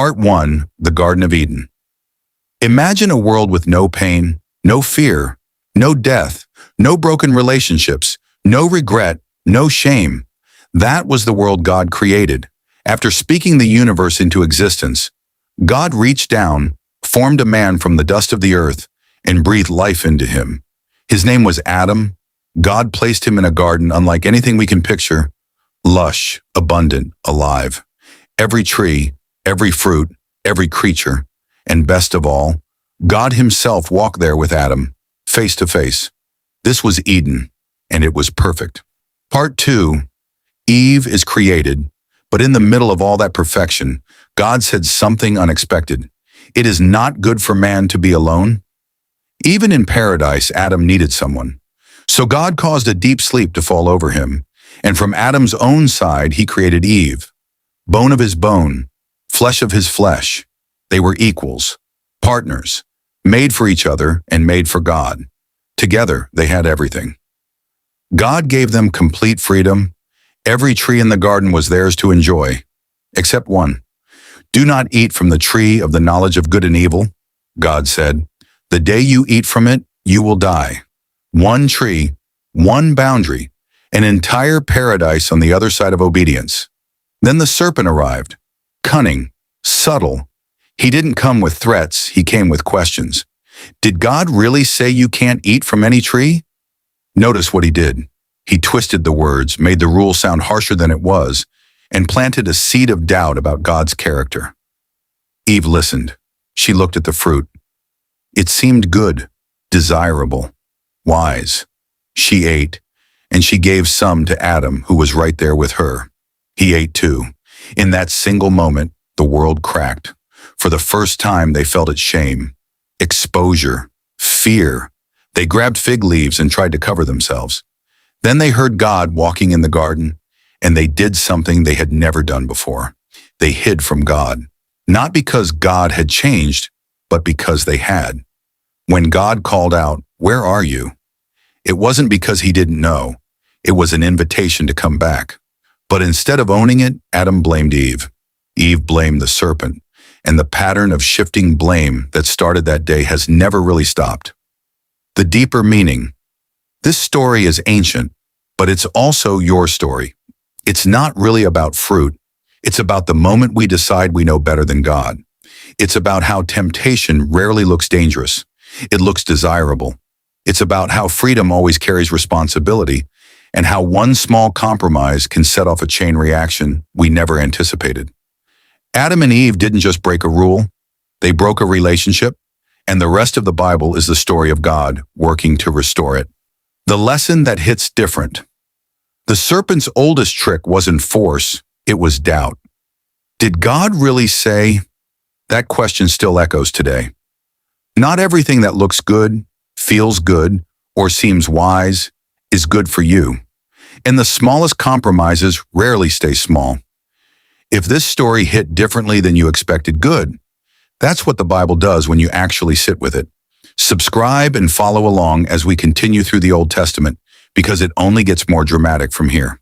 Part 1. The Garden of Eden. Imagine a world with no pain, no fear, no death, no broken relationships, no regret, no shame. That was the world God created. After speaking the universe into existence, God reached down, formed a man from the dust of the earth, and breathed life into him. His name was Adam. God placed him in a garden unlike anything we can picture. Lush, abundant, alive. Every tree, every fruit, every creature, and best of all, God himself walked there with Adam, face to face. This was Eden, and it was perfect. Part 2. Eve is created, but in the middle of all that perfection, God said something unexpected. It is not good for man to be alone. Even in paradise, Adam needed someone. So God caused a deep sleep to fall over him, and from Adam's own side he created Eve. Bone of his bone, flesh of his flesh. They were equals, partners, made for each other and made for God. Together, they had everything. God gave them complete freedom. Every tree in the garden was theirs to enjoy, except one. Do not eat from the tree of the knowledge of good and evil, God said. The day you eat from it, you will die. One tree, one boundary, an entire paradise on the other side of obedience. Then the serpent arrived, cunning, subtle. He didn't come with threats, he came with questions. Did God really say you can't eat from any tree? Notice what he did. He twisted the words, made the rule sound harsher than it was, and planted a seed of doubt about God's character. Eve listened. She looked at the fruit. It seemed good, desirable, wise. She ate, and she gave some to Adam, who was right there with her. He ate too. In that single moment, the world cracked. For the first time, they felt its shame, exposure, fear. They grabbed fig leaves and tried to cover themselves. Then they heard God walking in the garden, and they did something they had never done before. They hid from God, not because God had changed, but because they had. When God called out, "Where are you?" It wasn't because he didn't know. It was an invitation to come back. But instead of owning it, Adam blamed Eve. Eve blamed the serpent, and the pattern of shifting blame that started that day has never really stopped. The deeper meaning. This story is ancient, but it's also your story. It's not really about fruit. It's about the moment we decide we know better than God. It's about how temptation rarely looks dangerous. It looks desirable. It's about how freedom always carries responsibility, and how one small compromise can set off a chain reaction we never anticipated. Adam and Eve didn't just break a rule, they broke a relationship, and the rest of the Bible is the story of God working to restore it. The lesson that hits different. The serpent's oldest trick wasn't force, it was doubt. Did God really say? That question still echoes today. Not everything that looks good, feels good, or seems wise is good for you. And the smallest compromises rarely stay small. If this story hit differently than you expected, good. That's what the Bible does when you actually sit with it. Subscribe and follow along as we continue through the Old Testament, because it only gets more dramatic from here.